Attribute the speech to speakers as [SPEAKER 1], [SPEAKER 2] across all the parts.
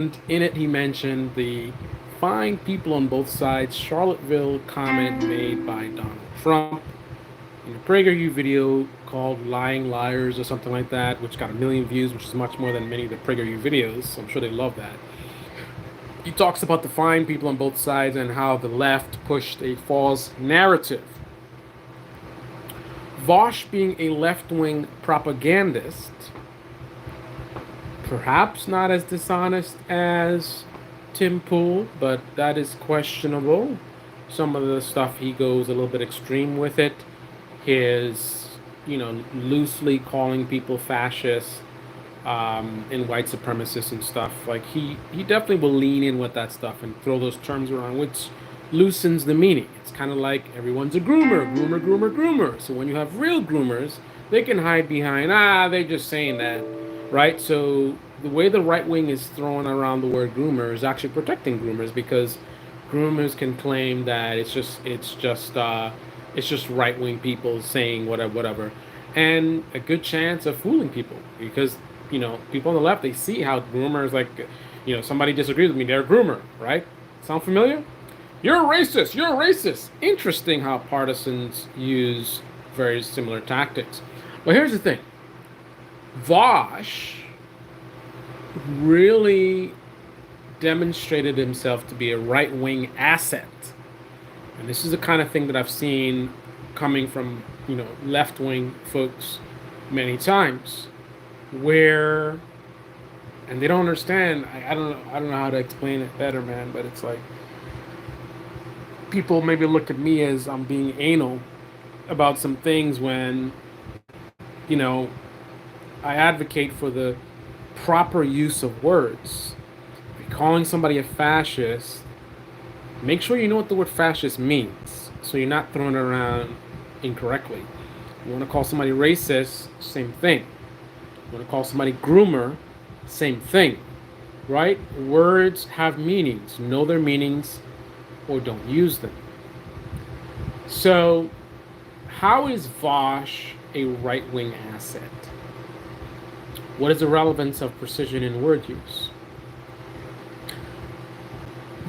[SPEAKER 1] in it, he mentioned the find people on both sides Charlottesville comment made by Donald Trump in a PragerU video called Lying Liars or something like that, which got 1 million views, which is much more than many of the PragerU videos. So I'm sure they love that. He talks about the fine people on both sides and how the left pushed a false narrative. Vaush, being a left wing propagandist, perhaps not as dishonest as Tim Pool, but that is questionable. Some of the stuff he goes a little bit extreme with it. His, loosely calling people fascists and white supremacists and stuff. Like he definitely will lean in with that stuff and throw those terms around, which loosens the meaning. It's kind of like everyone's a groomer, groomer, groomer, groomer. So when you have real groomers, they can hide behind they're just saying that, right? So the way the right wing is throwing around the word groomer is actually protecting groomers because groomers can claim that it's just right wing people saying whatever, and a good chance of fooling people because people on the left, they see how groomers, like, somebody disagrees with me, they're a groomer, right? Sound familiar? You're a racist. You're a racist. Interesting how partisans use very similar tactics. But here's the thing. Vaush really demonstrated himself to be a right-wing asset. And this is the kind of thing that I've seen coming from, left-wing folks many times, where, and they don't understand. I don't know how to explain it better, man. But it's like people maybe look at me as I'm being anal about some things when, you know, I advocate for the proper use of words. If you're calling somebody a fascist, make sure you know what the word fascist means, so you're not throwing it around incorrectly. You want to call somebody racist, same thing. You want to call somebody groomer, same thing, right? Words have meanings. Know their meanings or don't use them. So, how is Vaush a right-wing asset? What is the relevance of precision in word use?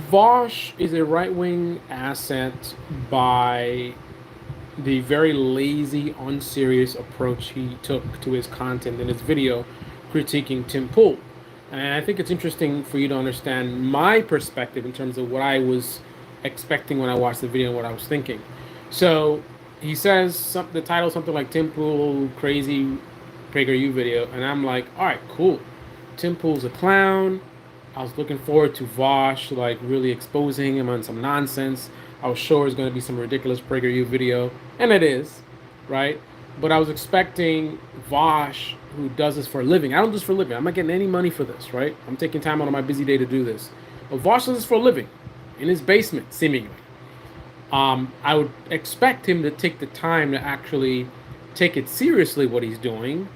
[SPEAKER 1] Vaush is a right-wing asset by the very lazy, unserious approach he took to his content in his video critiquing Tim Pool. And I think it's interesting for you to understand my perspective in terms of what I was expecting when I watched the video and what I was thinking. So he says the title is something like Tim Pool crazy PragerU video, and I'm like, all right, cool. Tim Pool's a clown. I was looking forward to Vaush like really exposing him on some nonsense. I was sure it was going to be some ridiculous PragerU video, and it is, right? But I was expecting Vaush, who does this for a living. I don't do this for a living. I'm not getting any money for this, right? I'm taking time out of my busy day to do this. But Vaush does this for a living, in his basement, seemingly. I would expect him to take the time to actually take it seriously what he's doing,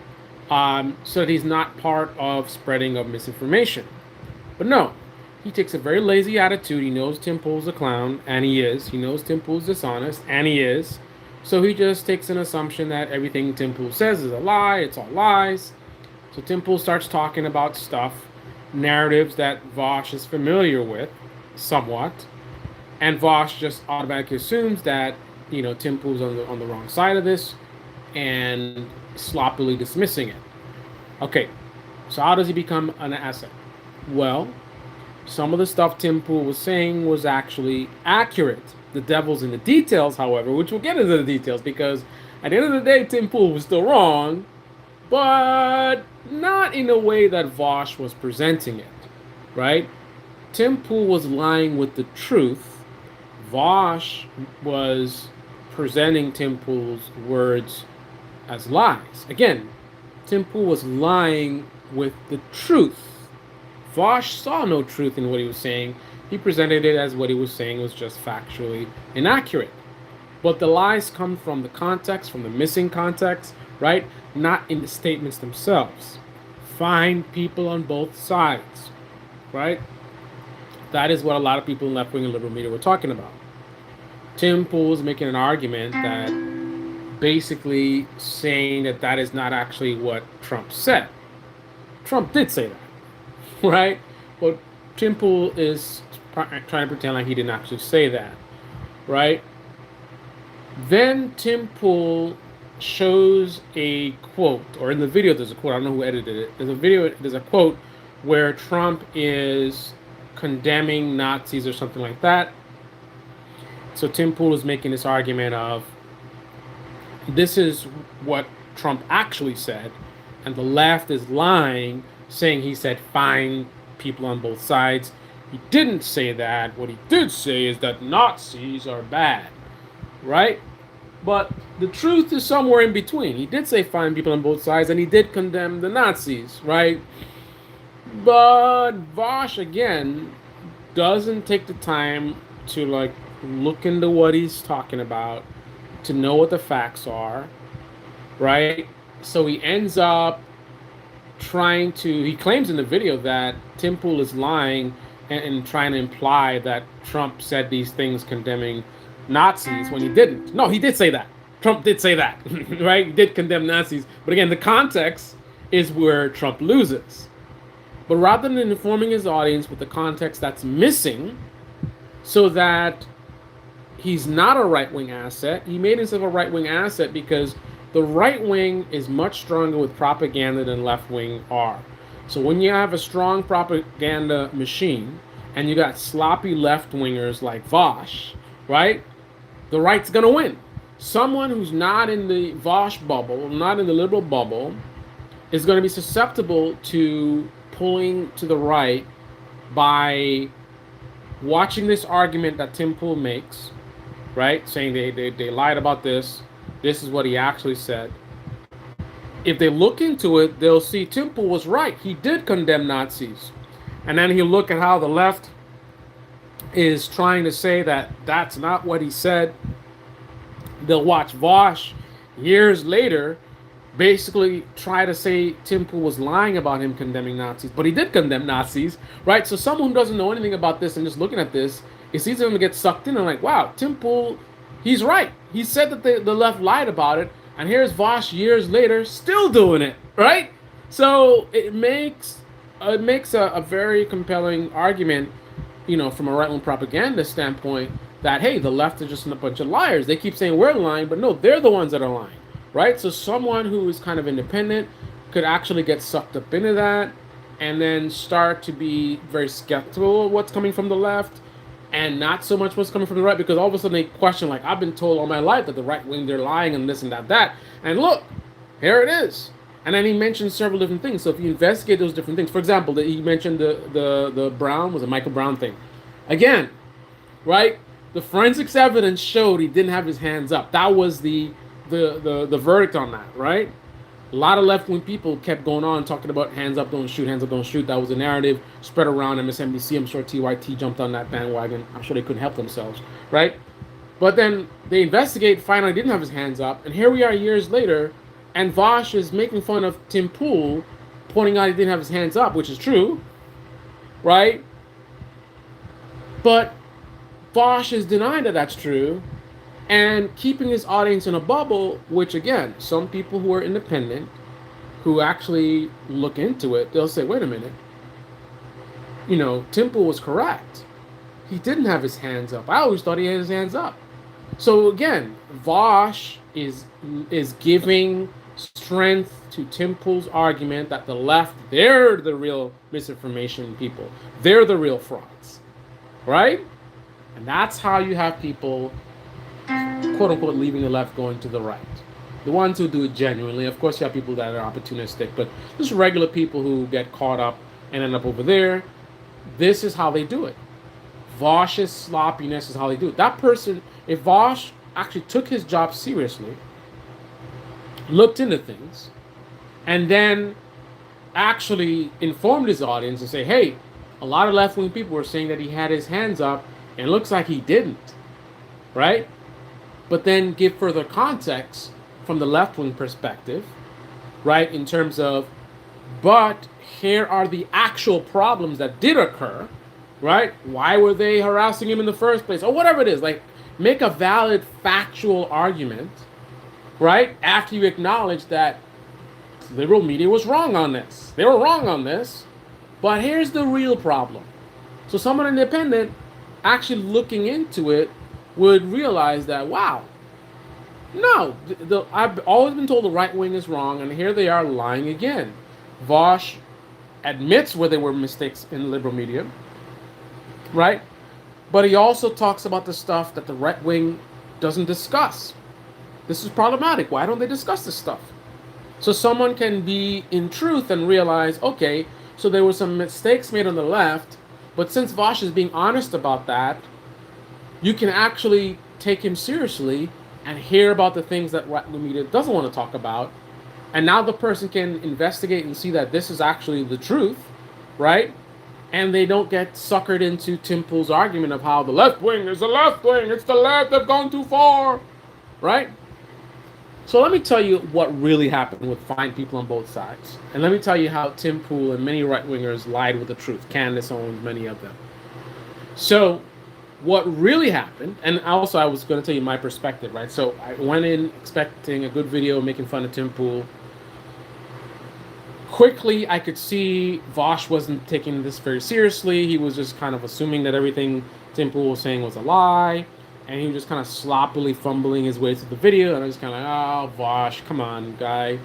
[SPEAKER 1] so that he's not part of spreading of misinformation. But no, he takes a very lazy attitude. He knows Tim Pool's a clown, and he is. He knows Tim Pool's dishonest, and he is. So he just takes an assumption that everything Tim Pool says is a lie. It's all lies. So Tim Pool starts talking about stuff, narratives that Vaush is familiar with, somewhat, and Vaush just automatically assumes that Tim Pool's on the wrong side of this, and sloppily dismissing it. Okay, so how does he become an asset? Well, some of the stuff Tim Pool was saying was actually accurate. The devil's in the details, however, which we'll get into the details, because at the end of the day, Tim Pool was still wrong, but not in a way that Vaush was presenting it, right? Tim Pool was lying with the truth. Vaush was presenting Tim Pool's words as lies. Again, Tim Pool was lying with the truth. Vaush saw no truth in what he was saying. He presented it as what he was saying was just factually inaccurate. But the lies come from the context, from the missing context, right? Not in the statements themselves. Find people on both sides, right? That is what a lot of people in left-wing and liberal media were talking about. Tim Pool is making an argument that basically saying that that is not actually what Trump said. Trump did say that, right? Well, Tim Pool is trying to pretend like he didn't actually say that, right? Then Tim Pool shows a quote, or in the video there's a quote. I don't know who edited it. There's a quote where Trump is condemning Nazis or something like that. So Tim Pool is making this argument of this is what Trump actually said, and the left is lying, saying he said fine people on both sides. He didn't say that. What he did say is that Nazis are bad, right? But the truth is somewhere in between. He did say fine people on both sides, and he did condemn the Nazis, right? But Vaush, again, doesn't take the time to, like, look into what he's talking about, to know what the facts are, right? So he ends up he claims in the video that Tim Pool is lying and trying to imply that Trump said these things condemning Nazis when he didn't. No, he did say that. Trump did say that, right? He did condemn Nazis. But again, the context is where Trump loses. But rather than informing his audience with the context that's missing, so that he's not a right-wing asset, he made himself a right-wing asset because the right wing is much stronger with propaganda than left wing are. So when you have a strong propaganda machine and you got sloppy left wingers like Vaush, right? The right's gonna win. Someone who's not in the Vaush bubble, not in the liberal bubble, is going to be susceptible to pulling to the right by watching this argument that Tim Pool makes, right? Saying they lied about this. This is what he actually said. If they look into it, they'll see Tim Pool was right. He did condemn Nazis. And then he'll look at how the left is trying to say that that's not what he said. They'll watch Vaush years later basically try to say Tim Pool was lying about him condemning Nazis, but he did condemn Nazis, right? So someone who doesn't know anything about this and just looking at this, it's easy for them to get sucked in and like, wow, Tim Pool, he's right. He said that the left lied about it, and here's Vaush years later still doing it, right? So it makes a very compelling argument, from a right-wing propaganda standpoint, that, hey, the left are just a bunch of liars. They keep saying we're lying, but no, they're the ones that are lying, right? So someone who is kind of independent could actually get sucked up into that and then start to be very skeptical of what's coming from the left and not so much what's coming from the right, because all of a sudden they question, like, I've been told all my life that the right wing, they're lying and this and that. And look, here it is. And then he mentioned several different things. So if you investigate those different things, for example, he mentioned the Brown, was a Michael Brown thing. Again, right? The forensics evidence showed he didn't have his hands up. That was the verdict on that, right? A lot of left-wing people kept going on talking about hands up, don't shoot, hands up, don't shoot. That was a narrative spread around MSNBC. I'm sure TYT jumped on that bandwagon. I'm sure they couldn't help themselves, right? But then they investigate, finally didn't have his hands up, and here we are years later, and Vaush is making fun of Tim Pool, pointing out he didn't have his hands up, which is true, right? But Vaush is denying that that's true and keeping his audience in a bubble, which, again, some people who are independent, who actually look into it, they'll say, wait a minute, Tim Pool was correct. He didn't have his hands up. I always thought he had his hands up. So, again, Vaush is giving strength to Tim Pool's argument that the left, they're the real misinformation people. They're the real frauds, right? And that's how you have people, quote unquote, leaving the left, going to the right. The ones who do it genuinely. Of course, you have people that are opportunistic, but just regular people who get caught up and end up over there. This is how they do it. Vaush's sloppiness is how they do it. That person, if Vaush actually took his job seriously, looked into things, and then actually informed his audience and say, hey, a lot of left-wing people were saying that he had his hands up, and it looks like he didn't, right? But then give further context from the left-wing perspective, right, in terms of, but here are the actual problems that did occur, right? Why were they harassing him in the first place? Or whatever it is. Like, make a valid factual argument, right? After you acknowledge that liberal media was wrong on this. They were wrong on this, But here's the real problem. So someone independent actually looking into it would realize that, wow, no, I've always been told the right wing is wrong, and here they are lying again. Vaush admits where there were mistakes in liberal media, right? But he also talks about the stuff that the right wing doesn't discuss. This is problematic. Why don't they discuss this stuff? So someone can be in truth and realize, okay, so there were some mistakes made on the left, but since Vaush is being honest about that, you can actually take him seriously and hear about the things that right wing media doesn't want to talk about. And now the person can investigate and see that this is actually the truth, right? And they don't get suckered into Tim Pool's argument of how the left wing is the left wing, it's the left, they've gone too far, right? So let me tell you what really happened with fine people on both sides. And let me tell you how Tim Pool and many right-wingers lied with the truth. Candace Owens, many of them. So what really happened, and also I was going to tell you my perspective, right? So I went in expecting a good video making fun of Tim Pool. Quickly, I could see Vaush wasn't taking this very seriously. He was just kind of assuming that everything Tim Pool was saying was a lie. And he was just kind of sloppily fumbling his way through the video. And I was kind of like, oh, Vaush, come on, guy.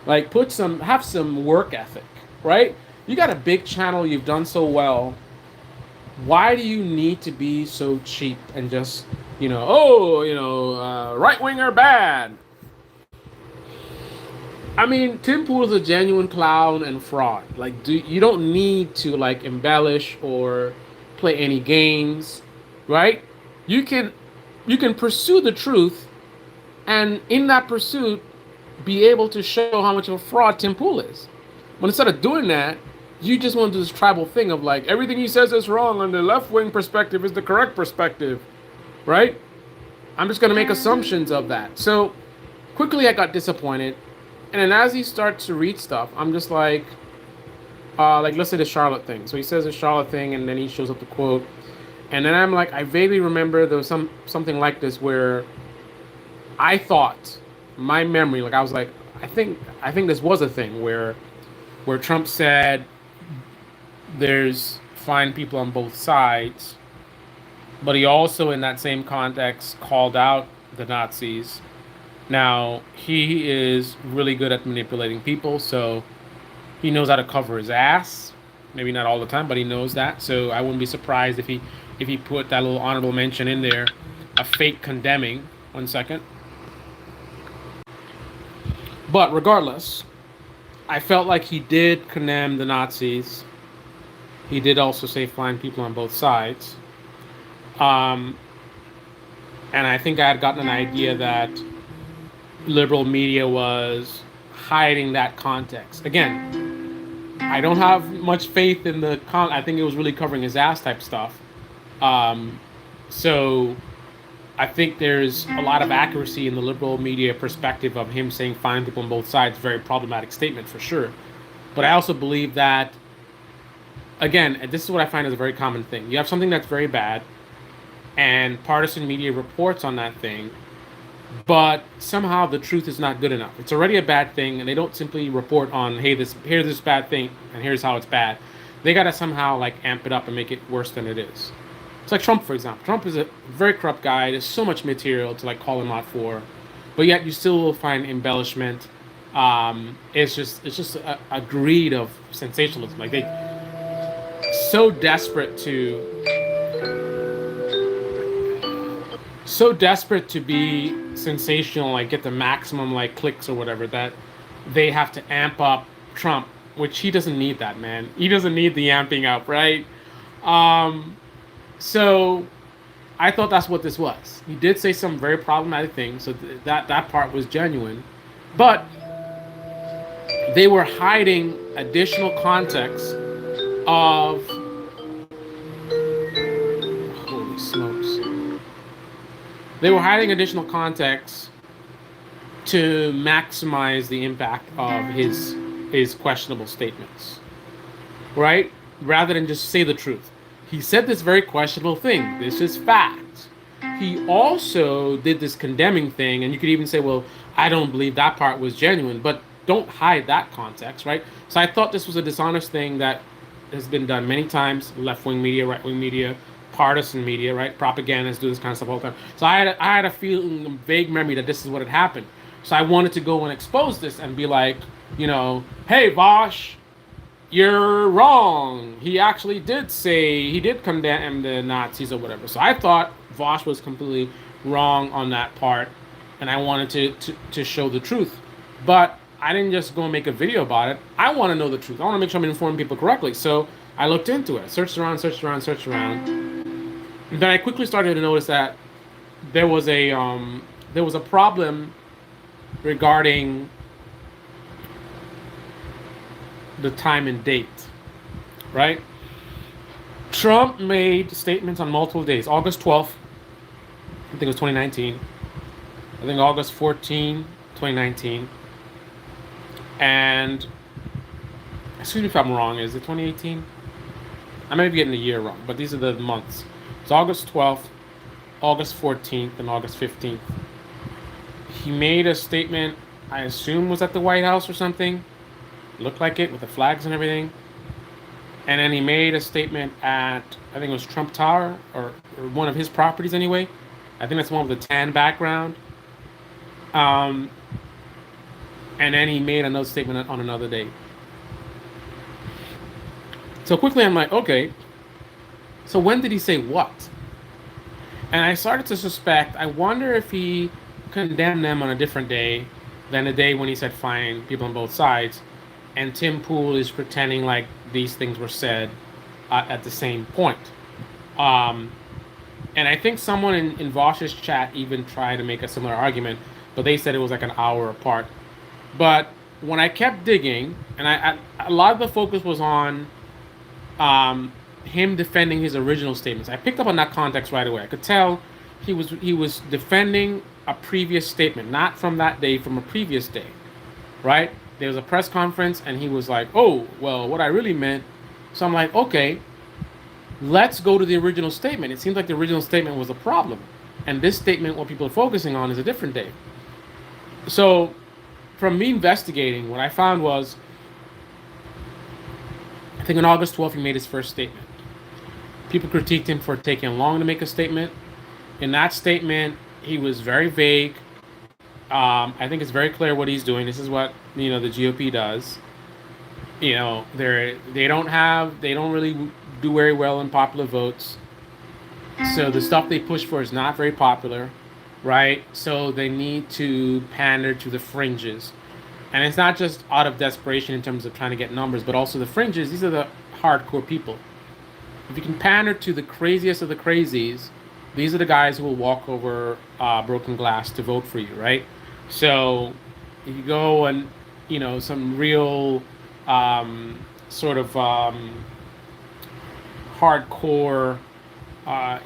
[SPEAKER 1] Like, have some work ethic, right? You got a big channel, you've done so well. Why do you need to be so cheap and just, right winger bad? I mean, Tim Pool is a genuine clown and fraud. Like, you don't need to like embellish or play any games, right? You can you can pursue the truth, and in that pursuit, be able to show how much of a fraud Tim Pool is. But instead of doing that, you just want to do this tribal thing of like everything he says is wrong, and the left wing perspective is the correct perspective, right? I'm just gonna make assumptions of that. So quickly, I got disappointed. And then as he starts to read stuff, I'm just like let's say the Charlotte thing. So he says the Charlotte thing, and then he shows up the quote, and then I'm like, I vaguely remember there was something like this where I thought, my memory, like I was like, I think this was a thing where Trump said there's fine people on both sides, but he also in that same context called out the Nazis. Now, he is really good at manipulating people, so he knows how to cover his ass. Maybe not all the time, but he knows that. So I wouldn't be surprised if he put that little honorable mention in there, a fake condemning. 1 second. But regardless, I felt like he did condemn the Nazis. He did also say fine people on both sides. Um, and I think I had gotten an idea that liberal media was hiding that context. Again, I don't have much faith in I think it was really covering his ass type stuff. So I think there's a lot of accuracy in the liberal media perspective of him saying fine people on both sides. Very problematic statement for sure. But I also believe that, again, and this is what I find is a very common thing. You have something that's very bad, and partisan media reports on that thing, but somehow the truth is not good enough. It's already a bad thing, and they don't simply report on, hey, here's this bad thing, and here's how it's bad. They gotta somehow like amp it up and make it worse than it is. It's like Trump, for example. Trump is a very corrupt guy. There's so much material to like call him out for, but yet you still will find embellishment. It's just a greed of sensationalism. Like they so desperate to be sensational, like get the maximum like clicks or whatever, that they have to amp up Trump, which he doesn't need that, man. He doesn't need the amping up, right? So I thought that's what this was. He did say some very problematic things, so that part was genuine, but they were hiding additional context of, holy smokes. They were hiding additional context to maximize the impact of his questionable statements, right? Rather than just say the truth. He said this very questionable thing. This is fact. He also did this condemning thing, and you could even say, well, I don't believe that part was genuine, but don't hide that context, right? So I thought this was a dishonest thing that has been done many times. Left-wing media, right-wing media, partisan media, right? Propagandists do this kind of stuff all the time. So I had a feeling, a vague memory that this is what had happened. So I wanted to go and expose this and be like, hey, Vaush, you're wrong. He actually did say, he did condemn the Nazis or whatever. So I thought Vaush was completely wrong on that part, and I wanted to show the truth. But I didn't just go and make a video about it. I want to know the truth. I want to make sure I'm informing people correctly. So I looked into it, searched around, searched around, searched around. And then I quickly started to notice that there was a problem regarding the time and date, right? Trump made statements on multiple days. August 12th, I think it was 2019. I think August 14, 2019. And, excuse me if I'm wrong, is it 2018? I may be getting the year wrong, but these are the months. It's August 12th, August 14th, and August 15th. He made a statement, I assume was at the White House or something. Looked like it with the flags and everything. And then he made a statement at, I think it was Trump Tower, or one of his properties anyway. I think that's one with the tan background. And then he made another statement on another day. So quickly I'm like, okay, so when did he say what? And I started to suspect, I wonder if he condemned them on a different day than the day when he said fine people on both sides. And Tim Pool is pretending like these things were said at the same point. And I think someone in Vaush's chat even tried to make a similar argument, but they said it was like an hour apart. But when I kept digging, and a lot of the focus was on him defending his original statements. I picked up on that context right away. I could tell he was defending a previous statement, not from that day, from a previous day, right? There was a press conference, and he was like, oh, well, what I really meant. So I'm like, okay, let's go to the original statement. It seems like the original statement was a problem. And this statement, what people are focusing on, is a different day. So from me investigating, what I found was, I think on August 12th, he made his first statement. People critiqued him for taking long to make a statement. In that statement, he was very vague. I think it's very clear what he's doing. This is what the GOP does. They don't really do very well in popular votes. So the stuff they push for is not very popular, right? So they need to pander to the fringes. And it's not just out of desperation in terms of trying to get numbers, but also the fringes. These are the hardcore people. If you can pander to the craziest of the crazies, these are the guys who will walk over broken glass to vote for you, right? So if you go and, some real hardcore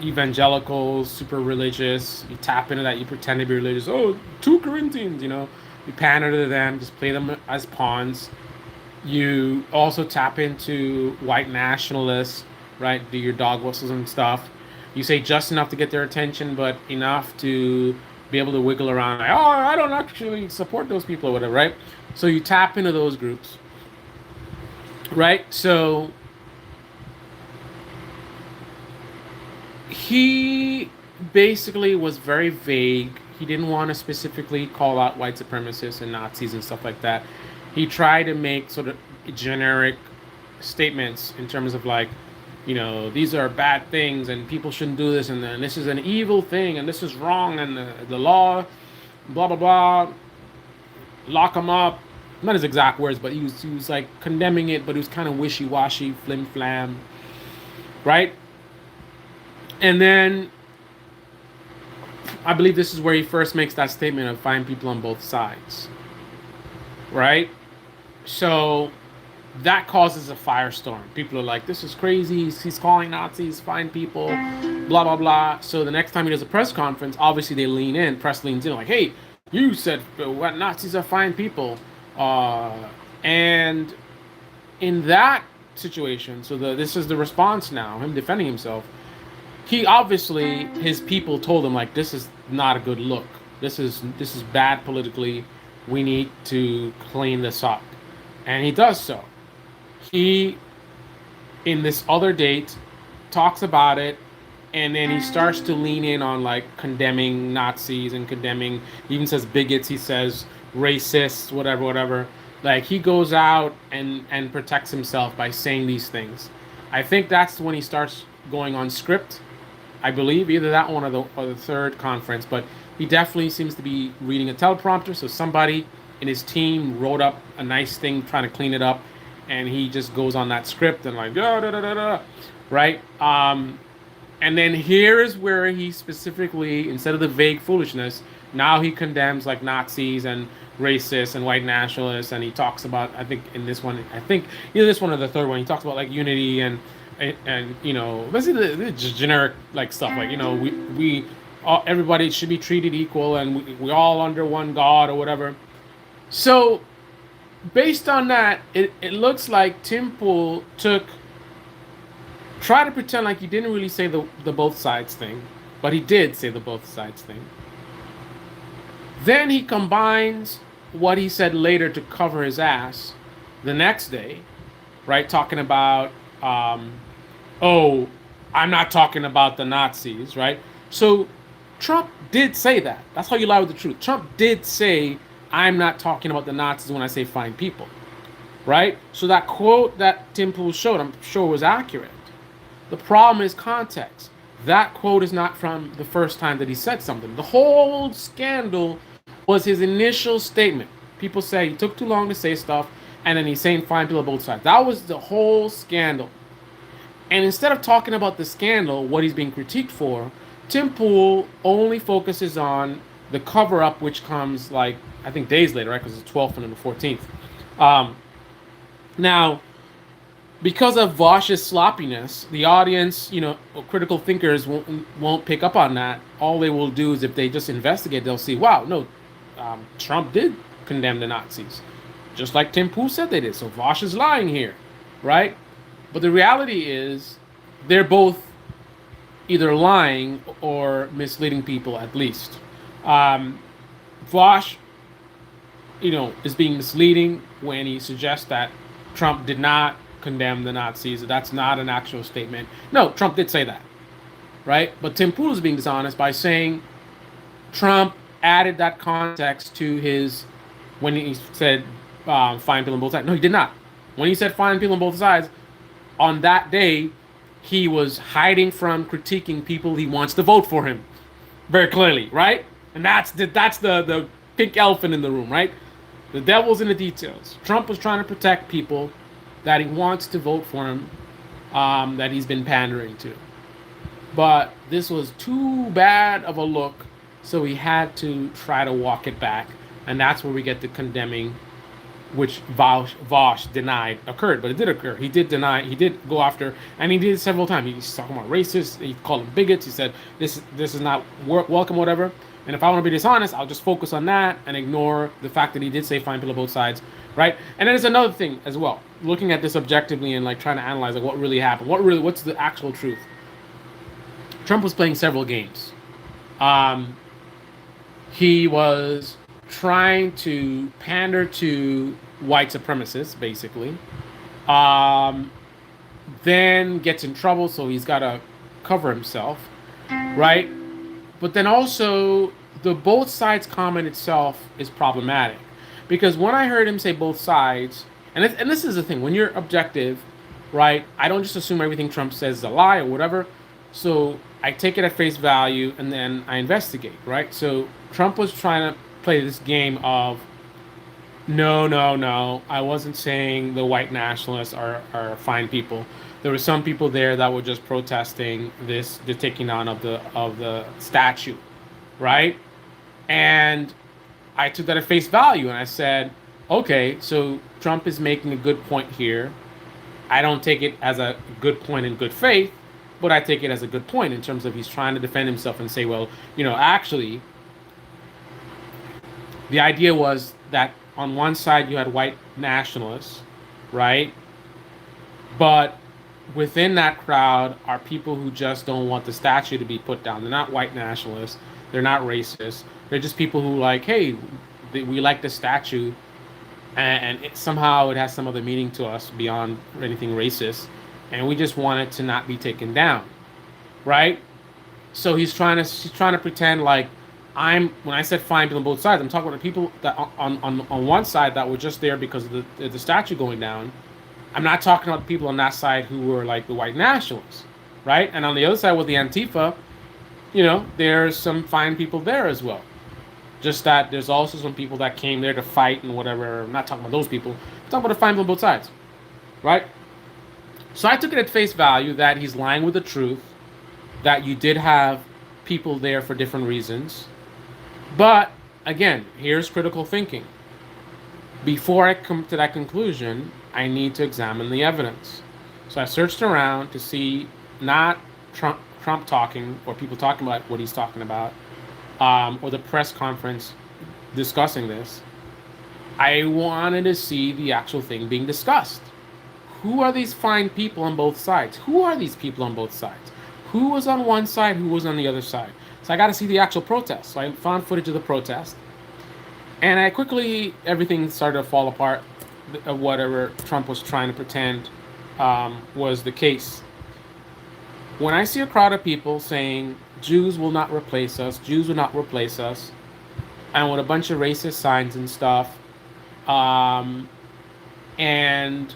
[SPEAKER 1] evangelicals, super religious, you tap into that, you pretend to be religious. Oh, 2 Corinthians, you pander to them, just play them as pawns. You also tap into white nationalists, right? Do your dog whistles and stuff. You say just enough to get their attention, but enough to be able to wiggle around. Like, oh, I don't actually support those people or whatever, right? So you tap into those groups, right? So he basically was very vague. He didn't want to specifically call out white supremacists and Nazis and stuff like that. He tried to make sort of generic statements in terms of like, these are bad things and people shouldn't do this, and then this is an evil thing and this is wrong, and the law, blah, blah, blah, lock them up. Not his exact words, but he was like condemning it, but he was kind of wishy-washy, flim-flam, right? And then I believe this is where he first makes that statement of find people on both sides, right? So that causes a firestorm. People are like, this is crazy. He's calling Nazis fine people, blah, blah, blah. So the next time he does a press conference, obviously they lean in, press leans in, like, hey, you said what Nazis are fine people. And in that situation, so this is the response now, him defending himself. He obviously, his people told him, like, this is not a good look. This is bad politically. We need to clean this up. And he does so. He in this other date, talks about it, and then he starts to lean in on like condemning Nazis and condemning, he even says bigots, he says racists, whatever, whatever. Like he goes out and protects himself by saying these things. I think that's when he starts going on script. I believe either that one or the third conference, but he definitely seems to be reading a teleprompter. So somebody in his team wrote up a nice thing trying to clean it up, and he just goes on that script and like da da da da da, right? And then here is where he specifically, instead of the vague foolishness, now he condemns like Nazis and racists and white nationalists, and he talks about, I think in this one, I think either this one or the third one, he talks about like unity and you know, basically just generic like stuff like, you know, we all, everybody should be treated equal and we all under one God or whatever. So based on that, it looks like Tim Pool took try to pretend like he didn't really say the both sides thing, but he did say the both sides thing. Then he combines what he said later to cover his ass the next day, right? Talking about, oh, I'm not talking about the Nazis, right? So Trump did say that. That's how you lie with the truth. Trump did say, I'm not talking about the Nazis when I say fine people, right? So that quote that Tim Pool showed, I'm sure was accurate. The problem is context. That quote is not from the first time that he said something. The whole scandal was his initial statement. People say he took too long to say stuff, and then he's saying fine people on both sides. That was the whole scandal. And instead of talking about the scandal, what he's being critiqued for, Tim Pool only focuses on the cover up, which comes like, I think days later, right? Because it's the 12th and then the 14th. Now, because of Vaush's sloppiness, the audience, you know, critical thinkers won't pick up on that. All they will do is if they just investigate, they'll see, wow, no, Trump did condemn the Nazis, just like Tim Pool said they did. So Vaush is lying here, right? But the reality is they're both either lying or misleading people at least. Vaush, you know, is being misleading when he suggests that Trump did not condemn the Nazis. That's not an actual statement. No, Trump did say that, right? But Tim Pool is being dishonest by saying Trump added that context to his when he said fine people on both sides. No, he did not. When he said fine people on both sides, on that day, he was hiding from critiquing people he wants to vote for him, very clearly, right? And that's the pink elephant in the room, right? The devil's in the details. Trump was trying to protect people that he wants to vote for him, that he's been pandering to. But this was too bad of a look, so he had to try to walk it back. And that's where we get the condemning, which Vaush denied occurred, but it did occur. He did deny, he did go after, and he did it several times. He's talking about racists, he called them bigots, he said, this is not welcome, whatever. And if I want to be dishonest, I'll just focus on that and ignore the fact that he did say fine people on both sides, right? And then there's another thing as well, looking at this objectively and like trying to analyze like what really happened, what's the actual truth. Trump was playing several games. He was trying to pander to white supremacists, basically. Then gets in trouble, so he's got to cover himself, right? But then also, the both sides comment itself is problematic. Because when I heard him say both sides, and this is the thing, when you're objective, right, I don't just assume everything Trump says is a lie or whatever. So I take it at face value and then I investigate, right? So Trump was trying to play this game of, no, I wasn't saying the white nationalists are fine people. There were some people there that were just protesting the taking down of the statue, right? And I took that at face value and I said, okay, so Trump is making a good point here. I don't take it as a good point in good faith, but I take it as a good point in terms of he's trying to defend himself and say, well, you know, actually, the idea was that on one side you had white nationalists, right? But within that crowd are people who just don't want the statue to be put down. They're not white nationalists. They're not racist. They're just people who like, hey, we like the statue, and somehow it has some other meaning to us beyond anything racist. and we just want it to not be taken down, right? So she's trying to pretend like when I said find people on both sides, I'm talking about the people that on one side that were just there because of the statue going down. I'm not talking about the people on that side who were like the white nationalists, right? And on the other side with the Antifa, there's some fine people there as well. Just that there's also some people that came there to fight and whatever. I'm not talking about those people. I'm talking about the fine people on both sides, right? So I took it at face value that he's lying with the truth, that you did have people there for different reasons. But again, here's critical thinking. Before I come to that conclusion, I need to examine the evidence. So I searched around to see not Trump talking or people talking about what he's talking about, or the press conference discussing this. I wanted to see the actual thing being discussed. Who are these fine people on both sides? Who are these people on both sides? Who was on one side? Who was on the other side? So I got to see the actual protest. So I found footage of the protest. And everything started to fall apart of whatever Trump was trying to pretend was the case. When I see a crowd of people saying, Jews will not replace us, Jews will not replace us, and with a bunch of racist signs and stuff, and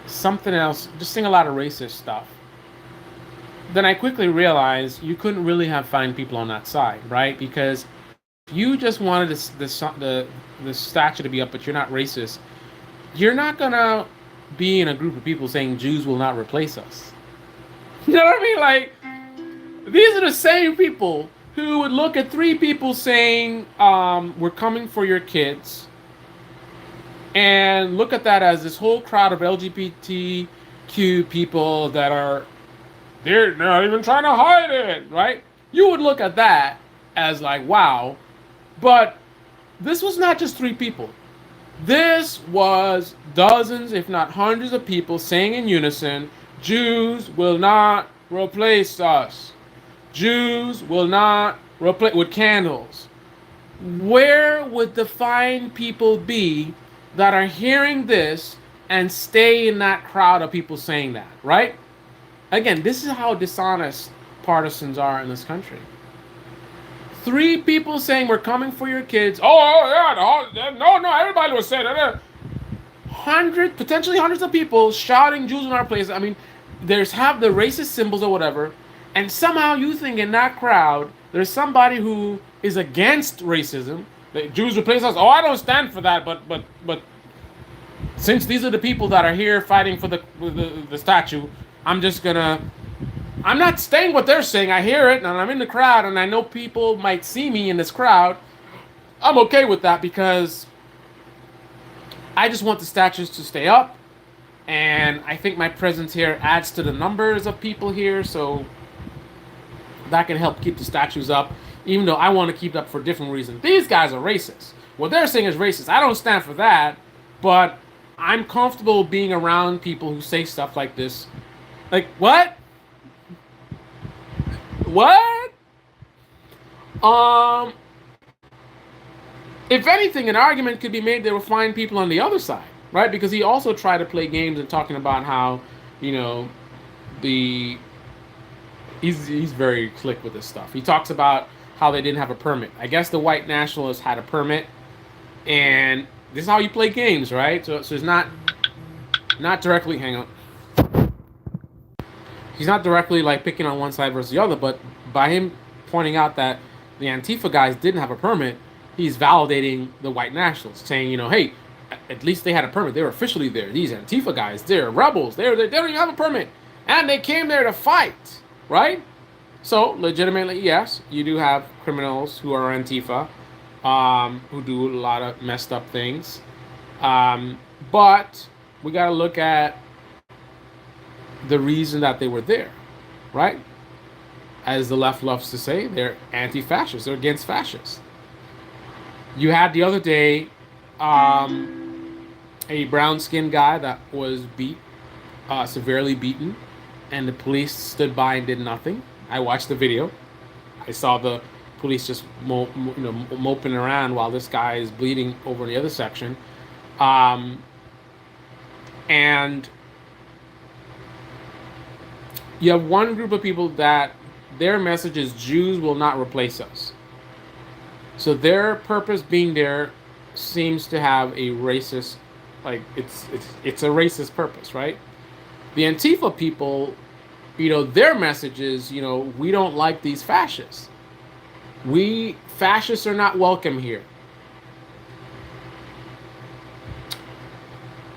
[SPEAKER 1] something else, just saying a lot of racist stuff, then I quickly realized you couldn't really have fine people on that side, right? Because you just wanted the statue to be up, but you're not racist. You're not gonna be in a group of people saying Jews will not replace us. You know what I mean? Like, these are the same people who would look at three people saying, we're coming for your kids, and look at that as this whole crowd of LGBTQ people they're not even trying to hide it, right? You would look at that as like, wow. But this was not just three people. This was dozens, if not hundreds of people saying in unison, Jews will not replace us. Jews will not replace, with candles. Where would the fine people be that are hearing this and stay in that crowd of people saying that, right? Again, this is how dishonest partisans are in this country. Three people saying we're coming for your kids. Oh yeah, no, everybody was saying that. Potentially hundreds of people shouting Jews in our place. I mean, have the racist symbols or whatever, and somehow you think in that crowd there's somebody who is against racism. That Jews replace us. Oh, I don't stand for that. But since these are the people that are here fighting for the statue, I'm not saying what they're saying. I hear it, and I'm in the crowd, and I know people might see me in this crowd. I'm okay with that because I just want the statues to stay up, and I think my presence here adds to the numbers of people here, so that can help keep the statues up, even though I want to keep it up for different reasons. These guys are racist. What they're saying is racist. I don't stand for that, but I'm comfortable being around people who say stuff like this. Like, what? What? If anything, an argument could be made there were fine people on the other side, right? Because he also tried to play games and talking about how, he's very slick with this stuff. He talks about how they didn't have a permit. I guess the white nationalists had a permit, and this is how you play games, right? So it's not directly. Hang on. He's not directly like picking on one side versus the other, but by him pointing out that the Antifa guys didn't have a permit, he's validating the white nationalists, saying, hey, at least they had a permit. They were officially there. These Antifa guys, they're rebels. They don't even have a permit, and they came there to fight, right? So legitimately, yes, you do have criminals who are Antifa, who do a lot of messed up things, but we got to look at the reason that they were there, right? As the left loves to say, they're anti-fascists. They're against fascists. You had the other day a brown-skinned guy that was severely beaten, and the police stood by and did nothing. I watched the video. I saw the police just moping around while this guy is bleeding over in the other section. And You have one group of people that their message is Jews will not replace us. So their purpose being there seems to have a racist, like it's a racist purpose, right? The Antifa people, their message is, we don't like these fascists. We fascists are not welcome here.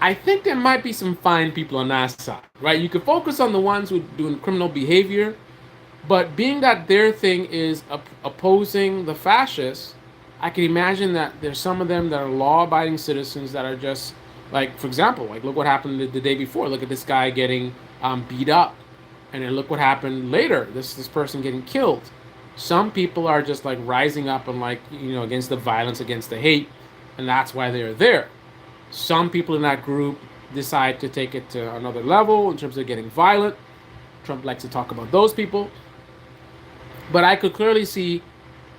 [SPEAKER 1] I think there might be some fine people on that side, right? You could focus on the ones who are doing criminal behavior, but being that their thing is opposing the fascists, I can imagine that there's some of them that are law-abiding citizens that are just like, for example, like look what happened the day before. Look at this guy getting beat up, and then look what happened later. This person getting killed. Some people are just like rising up and like against the violence, against the hate, and that's why they're there. Some people in that group decide to take it to another level in terms of getting violent. Trump likes to talk about those people. But I could clearly see,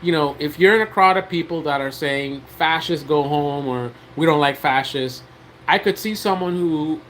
[SPEAKER 1] if you're in a crowd of people that are saying fascists go home or we don't like fascists, I could see someone who,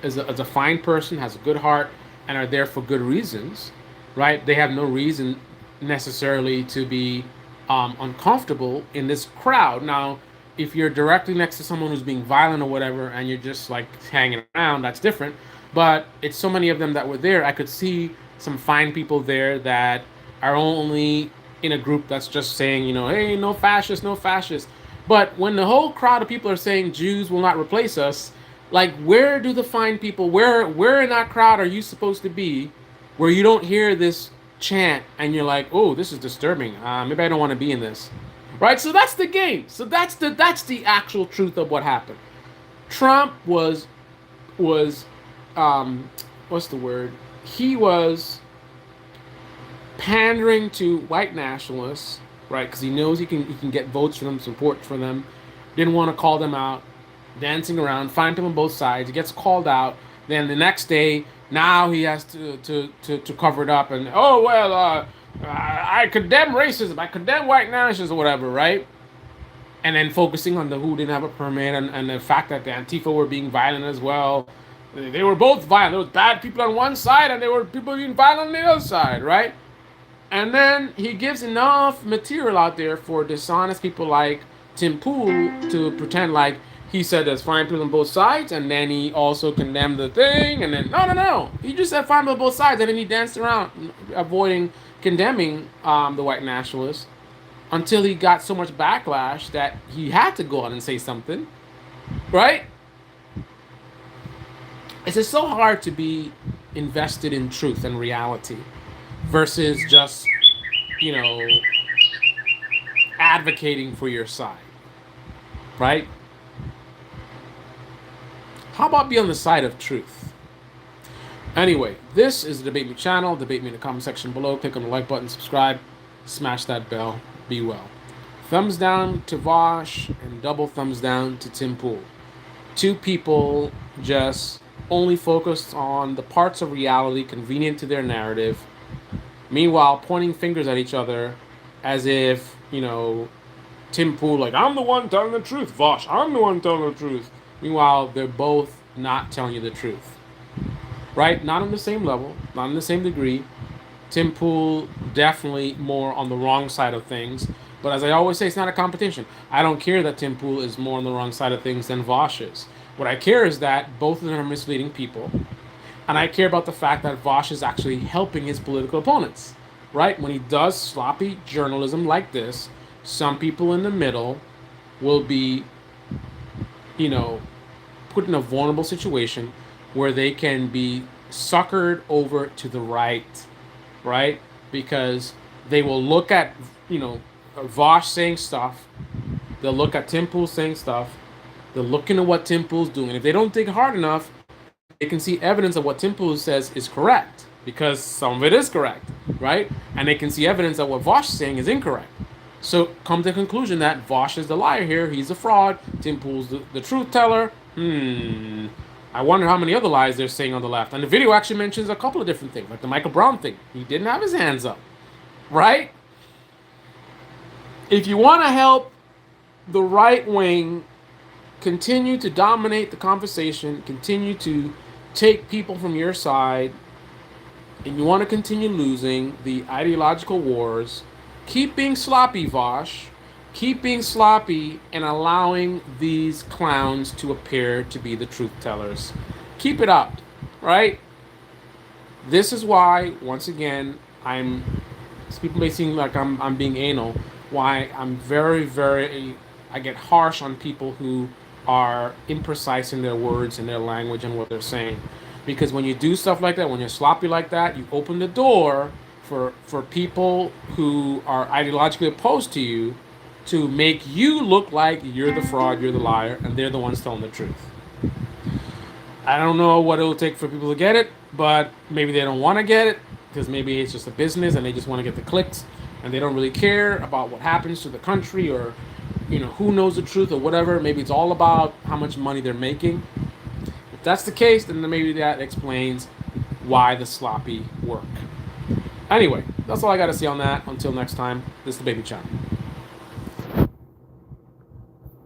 [SPEAKER 1] is a fine person, has a good heart, and are there for good reasons, right? They have no reason necessarily to be uncomfortable in this crowd. Now, if you're directly next to someone who's being violent or whatever, and you're just like hanging around, that's different. But it's so many of them that were there. I could see some fine people there that are only in a group that's just saying, hey, no fascists, no fascists. But when the whole crowd of people are saying Jews will not replace us, like where do the fine people, where in that crowd are you supposed to be, where you don't hear this chant and you're like, oh, this is disturbing. Maybe I don't want to be in this, right? So that's the game. So that's the actual truth of what happened. Trump was what's the word? He was pandering to white nationalists, right? Because he knows he can get votes for them, support for them. Didn't want to call them out, dancing around, find them on both sides. He gets called out. Then the next day, now he has to cover it up and I condemn racism, I condemn white nationalism, or whatever, right? And then focusing on the who didn't have a permit and the fact that the Antifa were being violent as well. They were both violent. There was bad people on one side and there were people being violent on the other side, right? And then he gives enough material out there for dishonest people like Tim Pool to pretend like he said there's fine people on both sides, and then he also condemned the thing, and then no. He just said fine people on both sides, and then he danced around avoiding condemning the white nationalists until he got so much backlash that he had to go out and say something, right? It's just so hard to be invested in truth and reality versus just, you know, advocating for your side, right? How about be on the side of truth? Anyway, this is the Debate Me channel. Debate me in the comment section below. Click on the like button, subscribe, smash that bell. Be well. Thumbs down to Vaush and double thumbs down to Tim Pool. Two people just only focused on the parts of reality convenient to their narrative, meanwhile pointing fingers at each other as if, you know, Tim Pool, like, I'm the one telling the truth. Vaush, I'm the one telling the truth. Meanwhile, they're both not telling you the truth. Right? Not on the same level, not in the same degree. Tim Pool definitely more on the wrong side of things. But as I always say, it's not a competition. I don't care that Tim Pool is more on the wrong side of things than Vaush is. What I care is that both of them are misleading people. And I care about the fact that Vaush is actually helping his political opponents. Right? When he does sloppy journalism like this, some people in the middle will be, you know, put in a vulnerable situation where they can be suckered over to the right, right? Because they will look at, you know, Vaush saying stuff, they'll look at Tim Pool saying stuff, they'll look into what Tim Pool's doing. And if they don't dig hard enough, they can see evidence of what Tim Pool says is correct, because some of it is correct, right? And they can see evidence that what Vaush is saying is incorrect. So come to the conclusion that Vaush is the liar here, he's a fraud, Tim Pool's the truth teller. I wonder how many other lies they're saying on the left. And the video actually mentions a couple of different things, like the Michael Brown thing. He didn't have his hands up, right? If you want to help the right wing continue to dominate the conversation, continue to take people from your side and you want to continue losing the ideological wars, keep being sloppy, Vaush. Keep being sloppy and allowing these clowns to appear to be the truth tellers. Keep it up, right? This is why, once again, I'm. People may seem like I'm being anal. Why I'm very. I get harsh on people who are imprecise in their words and their language and what they're saying, because when you do stuff like that, when you're sloppy like that, you open the door for people who are ideologically opposed to you to make you look like you're the fraud, you're the liar, and they're the ones telling the truth. I don't know what it'll take for people to get it, but maybe they don't want to get it because maybe it's just a business and they just want to get the clicks and they don't really care about what happens to the country or who knows the truth or whatever. Maybe it's all about how much money they're making. If that's the case, then maybe that explains why the sloppy work. Anyway, that's all I got to say on that. Until next time, this is the Baby Channel.